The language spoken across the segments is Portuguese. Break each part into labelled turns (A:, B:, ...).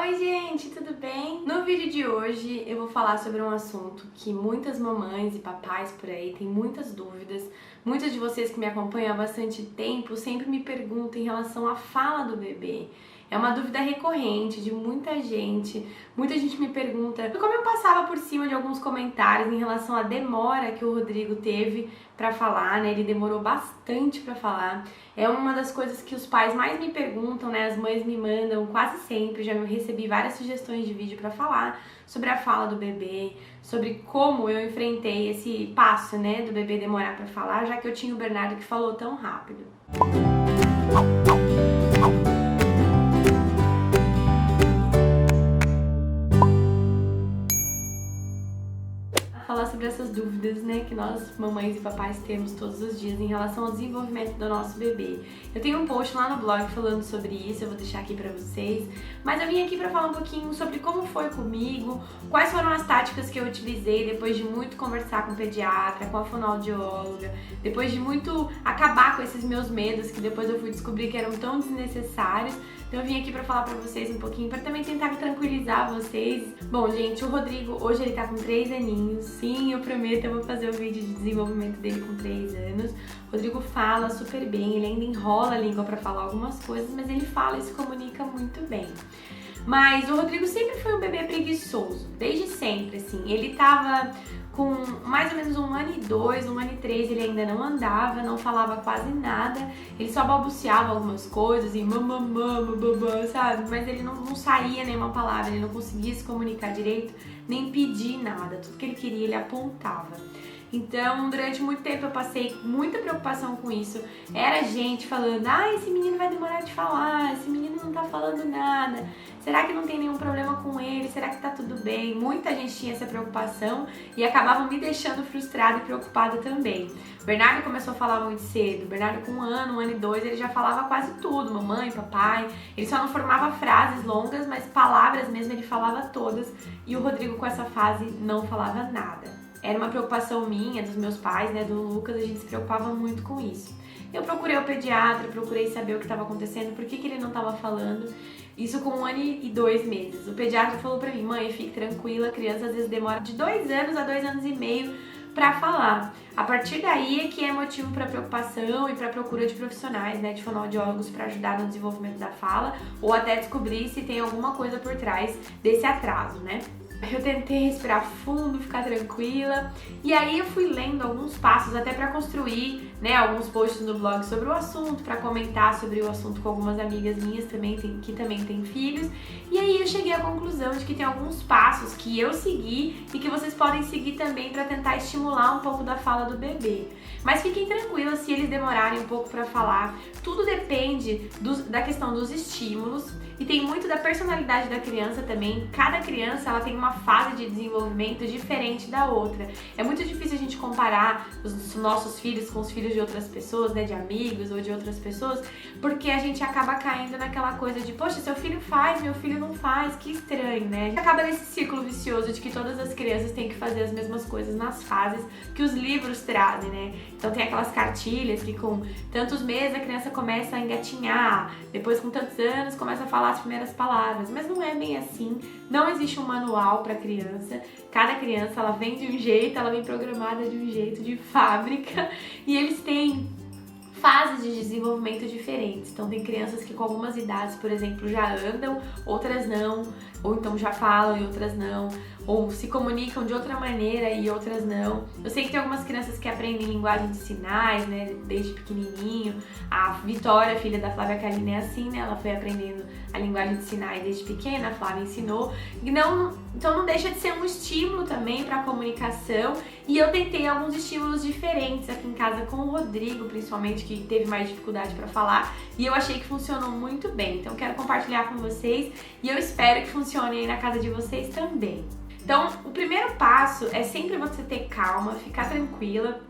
A: Oi gente, tudo bem? No vídeo de hoje eu vou falar sobre um assunto que muitas mamães e papais por aí têm muitas dúvidas. Muitas de vocês que me acompanham há bastante tempo sempre me perguntam em relação à fala do bebê. É uma dúvida recorrente de muita gente me pergunta como eu passava por cima de alguns comentários em relação à demora que o Rodrigo teve pra falar, né? Ele demorou bastante pra falar. É uma das coisas que os pais mais me perguntam, né? As mães me mandam quase sempre, já recebi várias sugestões de vídeo pra falar sobre a fala do bebê, sobre como eu enfrentei esse passo, né, do bebê demorar pra falar, já que eu tinha o Bernardo que falou tão rápido. Falar sobre essas dúvidas, né, que nós mamães e papais temos todos os dias em relação ao desenvolvimento do nosso bebê. Eu tenho um post lá no blog falando sobre isso, eu vou deixar aqui pra vocês, mas eu vim aqui pra falar um pouquinho sobre como foi comigo, quais foram as táticas que eu utilizei depois de muito conversar com o pediatra, com a fonoaudióloga, depois de muito acabar com esses meus medos que depois eu fui descobrir que eram tão desnecessários. Então eu vim aqui pra falar pra vocês um pouquinho, pra também tentar tranquilizar vocês. Bom, gente, o Rodrigo hoje ele tá com 3 aninhos. Sim, eu prometo, eu vou fazer o vídeo de desenvolvimento dele com 3 anos. O Rodrigo fala super bem, ele ainda enrola a língua pra falar algumas coisas, mas ele fala e se comunica muito bem. Mas o Rodrigo sempre foi um bebê preguiçoso, desde sempre, assim. Ele tava com mais ou menos 1 ano e 2, 1 ano e 3, ele ainda não andava, não falava quase nada, ele só balbuciava algumas coisas e mamamã, bababã, sabe? Mas ele não saía nenhuma palavra, ele não conseguia se comunicar direito, nem pedir nada, tudo que ele queria ele apontava. Então, durante muito tempo eu passei muita preocupação com isso. Era gente falando, esse menino vai demorar de falar, esse menino não tá falando nada. Será que não tem nenhum problema com ele? Será que tá tudo bem? Muita gente tinha essa preocupação e acabava me deixando frustrada e preocupada também. O Bernardo começou a falar muito cedo. O Bernardo com 1 ano e 2, ele já falava quase tudo. Mamãe, papai. Ele só não formava frases longas, mas palavras mesmo ele falava todas. E o Rodrigo com essa fase não falava nada. Era uma preocupação minha, dos meus pais, né, do Lucas, a gente se preocupava muito com isso. Eu procurei o pediatra, procurei saber o que estava acontecendo, por que ele não estava falando. Isso com 1 ano e 2 meses. O pediatra falou pra mim, mãe, fique tranquila, a criança às vezes demora de 2 anos a 2 anos e meio pra falar. A partir daí é que é motivo para preocupação e para procura de profissionais, né, de fonoaudiólogos para ajudar no desenvolvimento da fala ou até descobrir se tem alguma coisa por trás desse atraso, né? Eu tentei respirar fundo, ficar tranquila, e aí eu fui lendo alguns passos até para construir, né, alguns posts no blog sobre o assunto, para comentar sobre o assunto com algumas amigas minhas também que também têm filhos, e aí eu cheguei à conclusão de que tem alguns passos que eu segui e que vocês podem seguir também para tentar estimular um pouco da fala do bebê. Mas fiquem tranquilas se eles demorarem um pouco para falar, tudo depende da questão dos estímulos e tem muito da personalidade da criança também. Cada criança ela tem uma fase de desenvolvimento diferente da outra. É muito difícil a gente comparar os nossos filhos com os filhos de outras pessoas, né, de amigos ou de outras pessoas, porque a gente acaba caindo naquela coisa de, poxa, seu filho faz, meu filho não faz, que estranho, né? A gente acaba nesse círculo vicioso de que todas as crianças têm que fazer as mesmas coisas nas fases que os livros trazem, né? Então tem aquelas cartilhas que com tantos meses a criança começa a engatinhar, depois com tantos anos começa a falar as primeiras palavras, mas não é bem assim, não existe um manual para criança, cada criança ela vem de um jeito, ela vem programada de um jeito, de fábrica, e eles têm fases de desenvolvimento diferentes. Então tem crianças que com algumas idades, por exemplo, já andam, outras não, ou então já falam e outras não, ou se comunicam de outra maneira e outras não. Eu sei que tem algumas crianças que aprendem linguagem de sinais, né, desde pequenininho. A Vitória, filha da Flávia Kalina, é assim, né, ela foi aprendendo a linguagem de sinais desde pequena, a Flávia ensinou. Então não deixa de ser um estímulo também para a comunicação. E eu tentei alguns estímulos diferentes aqui em casa com o Rodrigo, principalmente, que teve mais dificuldade para falar, e eu achei que funcionou muito bem. Então quero compartilhar com vocês e eu espero que funcione aí na casa de vocês também. Então, o primeiro passo é sempre você ter calma, ficar tranquila.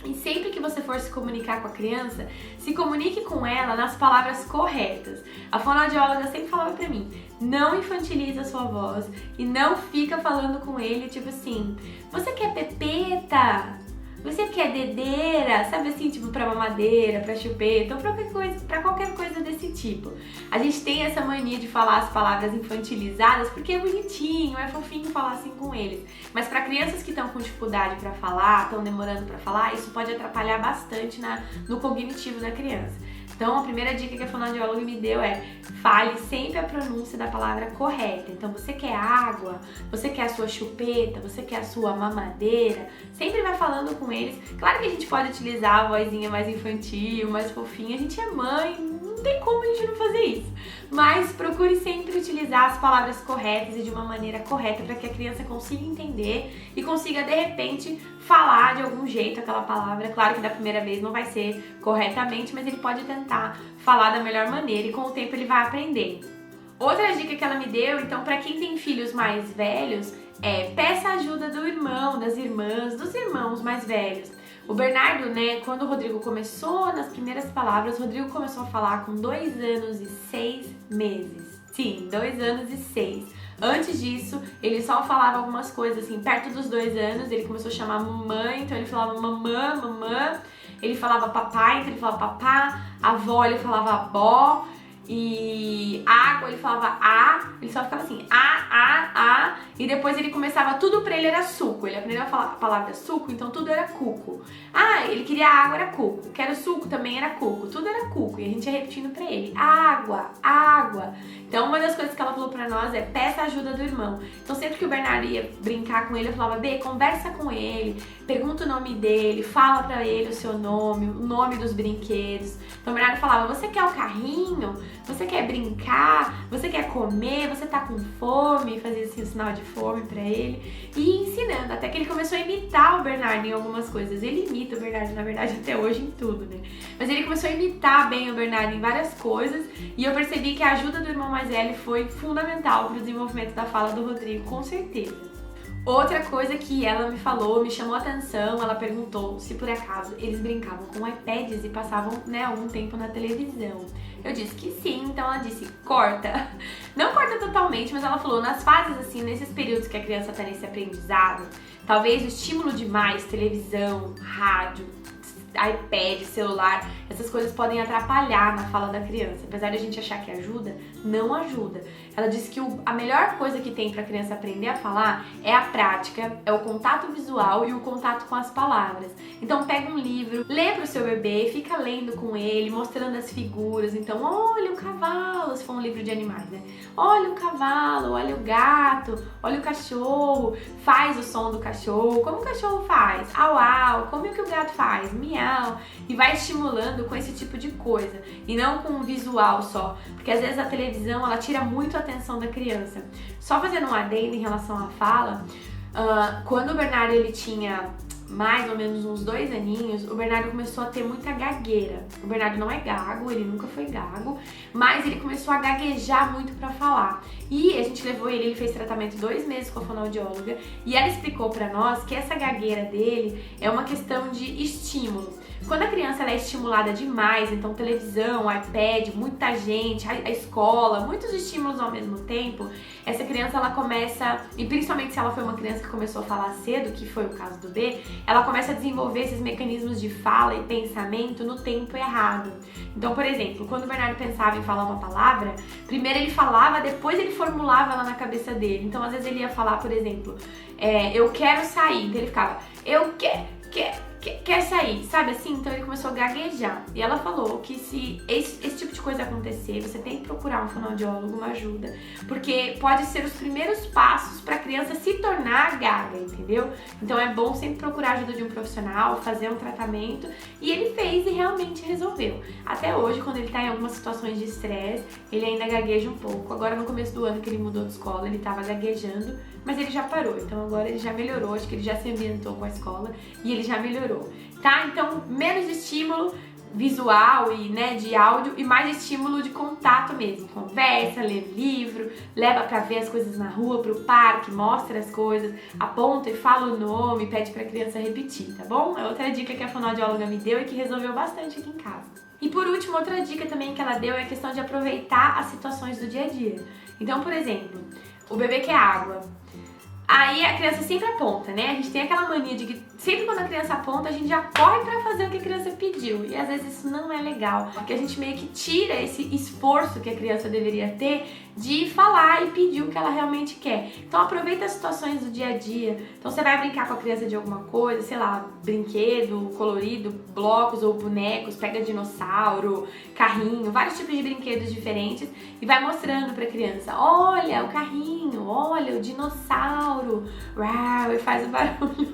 A: E sempre que você for se comunicar com a criança, se comunique com ela nas palavras corretas. A fonoaudióloga sempre falava pra mim, não infantiliza a sua voz e não fica falando com ele tipo assim, você quer pepeta? Você quer dedeira? Sabe assim, tipo pra mamadeira, pra chupeta ou pra qualquer coisa desse tipo. A gente tem essa mania de falar as palavras infantilizadas porque é bonitinho, é fofinho falar assim com eles. Mas pra crianças que estão com dificuldade pra falar, estão demorando pra falar, isso pode atrapalhar bastante no cognitivo da criança. Então, a primeira dica que a fonoaudióloga me deu é: fale sempre a pronúncia da palavra correta. Então, você quer água, você quer a sua chupeta, você quer a sua mamadeira, sempre vai falando com eles. Claro que a gente pode utilizar a vozinha mais infantil, mais fofinha, a gente é mãe, não tem como a gente não fazer isso. Mas procure sempre utilizar as palavras corretas e de uma maneira correta para que a criança consiga entender e consiga, de repente, falar de algum jeito aquela palavra. Claro que da primeira vez não vai ser corretamente, mas ele pode tentar falar da melhor maneira e com o tempo ele vai aprender. Outra dica que ela me deu, então, para quem tem filhos mais velhos, peça a ajuda do irmão, das irmãs, dos irmãos mais velhos. O Bernardo, né, quando o Rodrigo começou, nas primeiras palavras, o Rodrigo começou a falar com 2 anos e 6 meses. Sim, 2 anos e 6. Antes disso, ele só falava algumas coisas, assim, perto dos 2 anos, ele começou a chamar mamãe, então ele falava mamã, mamã. Ele falava papai, então ele falava papá. Avó, ele falava abó. E água, ele falava a, ele só ficava assim, a, e depois ele começava, tudo pra ele era suco, ele aprendeu a falar a palavra suco, então tudo era cuco. Ah, ele queria água, era cuco, quero suco, também era cuco, tudo era cuco, e a gente ia repetindo pra ele, água, água. Então uma das coisas que ela falou pra nós é, peça a ajuda do irmão. Então sempre que o Bernardo ia brincar com ele, eu falava, Bê, conversa com ele, pergunta o nome dele, fala pra ele o seu nome, o nome dos brinquedos. Então o Bernardo falava, você quer o carrinho? Você quer brincar? Você quer comer? Você tá com fome? Fazia assim, um sinal de fome pra ele. E ensinando, até que ele começou a imitar o Bernardo em algumas coisas. Ele imita o Bernardo, na verdade, até hoje em tudo, né? Mas ele começou a imitar bem o Bernardo em várias coisas. E eu percebi que a ajuda do irmão mais velho foi fundamental pro desenvolvimento da fala do Rodrigo, com certeza. Outra coisa que ela me falou, me chamou a atenção, ela perguntou se por acaso eles brincavam com iPads e passavam, né, algum tempo na televisão. Eu disse que sim, então ela disse, corta. Não corta totalmente, mas ela falou, nas fases assim, nesses períodos que a criança tá nesse aprendizado, talvez o estímulo demais, televisão, rádio, iPad, celular, essas coisas podem atrapalhar na fala da criança. Apesar de a gente achar que ajuda, não ajuda. Ela disse que a melhor coisa que tem para a criança aprender a falar é a prática, é o contato visual e o contato com as palavras. Então pega um livro, lê pro seu bebê, fica lendo com ele, mostrando as figuras. Então, olha o cavalo, se for um livro de animais, né? Olha o cavalo, olha o gato, olha o cachorro, faz o som do cachorro. Como o cachorro faz? Au, au. Como é que o gato faz? Miau. E vai estimulando com esse tipo de coisa. E não com o visual só. Porque às vezes a televisão, ela tira muito a atenção da criança. Só fazendo um adendo em relação à fala, quando o Bernardo ele tinha mais ou menos uns 2 aninhos, o Bernardo começou a ter muita gagueira. O Bernardo não é gago, ele nunca foi gago, mas ele começou a gaguejar muito pra falar. E a gente levou ele fez tratamento 2 meses com a fonoaudióloga e ela explicou pra nós que essa gagueira dele é uma questão de estímulo. Quando a criança ela é estimulada demais, então televisão, iPad, muita gente, a escola, muitos estímulos ao mesmo tempo, essa criança ela começa, e principalmente se ela foi uma criança que começou a falar cedo, que foi o caso do B, ela começa a desenvolver esses mecanismos de fala e pensamento no tempo errado. Então, por exemplo, quando o Bernardo pensava em falar uma palavra, primeiro ele falava, depois ele formulava ela na cabeça dele. Então, às vezes ele ia falar, por exemplo, eu quero sair, então ele ficava, eu quer sair, sabe assim? Então ele começou a gaguejar. E ela falou que se esse tipo de coisa acontecer, você tem que procurar um fonoaudiólogo, uma ajuda, porque pode ser os primeiros passos para a criança se tornar gaga, entendeu? Então é bom sempre procurar a ajuda de um profissional, fazer um tratamento, e ele fez e realmente resolveu. Até hoje, quando ele tá em algumas situações de estresse, ele ainda gagueja um pouco. Agora no começo do ano que ele mudou de escola, ele tava gaguejando, mas ele já parou, então agora ele já melhorou, acho que ele já se ambientou com a escola e ele já melhorou, tá? Então, menos estímulo visual e, né, de áudio e mais estímulo de contato mesmo. Conversa, lê livro, leva pra ver as coisas na rua, pro parque, mostra as coisas, aponta e fala o nome, pede pra criança repetir, tá bom? É outra dica que a fonoaudióloga me deu e que resolveu bastante aqui em casa. E por último, outra dica também que ela deu é a questão de aproveitar as situações do dia a dia. Então, por exemplo, o bebê quer água. Aí a criança sempre aponta, né? A gente tem aquela mania de que sempre quando a criança aponta, a gente já corre pra fazer o que a criança pediu. E às vezes isso não é legal, porque a gente meio que tira esse esforço que a criança deveria ter de falar e pedir o que ela realmente quer. Então aproveita as situações do dia a dia. Então você vai brincar com a criança de alguma coisa, sei lá, brinquedo, colorido, blocos ou bonecos, pega dinossauro, carrinho, vários tipos de brinquedos diferentes e vai mostrando pra criança, olha o carrinho, olha o dinossauro, uau, e faz o barulho.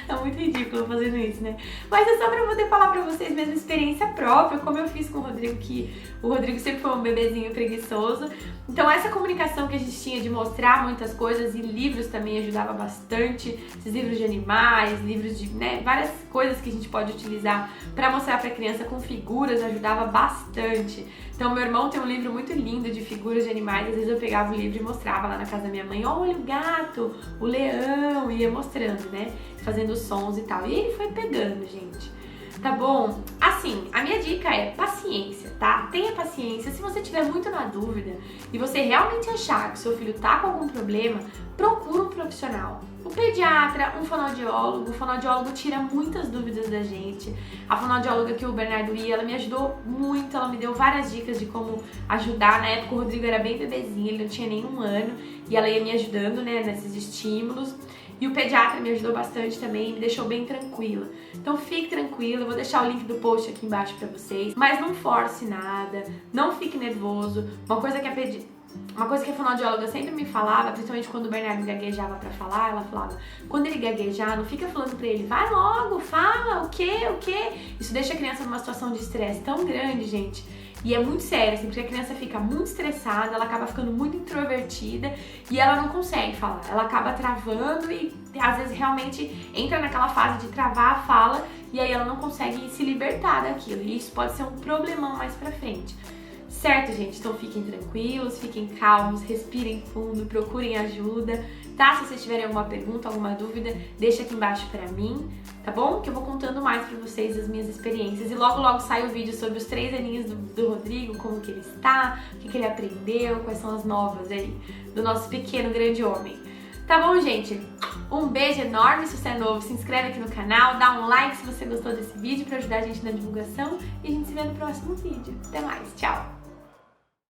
A: É muito ridículo fazendo isso, né? Mas é só pra eu poder falar pra vocês mesmo experiência própria, como eu fiz com o Rodrigo, que o Rodrigo sempre foi um bebezinho preguiçoso. Então essa comunicação que a gente tinha de mostrar muitas coisas, e livros também ajudava bastante, esses livros de animais, livros de, né, várias coisas que a gente pode utilizar pra mostrar pra criança com figuras, ajudava bastante. Então meu irmão tem um livro muito lindo de figuras de animais, às vezes eu pegava o livro e mostrava lá na casa da minha mãe, olha o gato, o leão, ia mostrando, né, fazendo sons e tal. E ele foi pegando, gente. Tá bom? Assim, a minha dica é paciência, tá? Tenha paciência. Se você tiver muito na dúvida e você realmente achar que seu filho tá com algum problema, procura um profissional. O pediatra, um fonoaudiólogo. O fonoaudiólogo tira muitas dúvidas da gente. A fonoaudióloga que o Bernardo ia, ela me ajudou muito, ela me deu várias dicas de como ajudar. Na época o Rodrigo era bem bebezinho, ele não tinha nenhum ano, e ela ia me ajudando, né, nesses estímulos. E o pediatra me ajudou bastante também, me deixou bem tranquila. Então fique tranquila, eu vou deixar o link do post aqui embaixo pra vocês. Mas não force nada, não fique nervoso. Uma coisa que a fonoaudióloga sempre me falava, principalmente quando o Bernardo gaguejava pra falar, ela falava, quando ele gaguejar, não fica falando pra ele, vai logo, fala, o quê? Isso deixa a criança numa situação de estresse tão grande, gente. E é muito sério, assim, porque a criança fica muito estressada, ela acaba ficando muito introvertida e ela não consegue falar. Ela acaba travando e às vezes realmente entra naquela fase de travar a fala e aí ela não consegue se libertar daquilo. E isso pode ser um problemão mais pra frente. Certo, gente? Então fiquem tranquilos, fiquem calmos, respirem fundo, procurem ajuda, tá? Se vocês tiverem alguma pergunta, alguma dúvida, deixa aqui embaixo pra mim, tá bom? Que eu vou contando mais pra vocês as minhas experiências. E logo, logo sai o vídeo sobre os 3 aninhos do Rodrigo, como que ele está, o que ele aprendeu, quais são as novas aí do nosso pequeno grande homem. Tá bom, gente? Um beijo enorme. Se você é novo, se inscreve aqui no canal, dá um like se você gostou desse vídeo pra ajudar a gente na divulgação e a gente se vê no próximo vídeo. Até mais, tchau!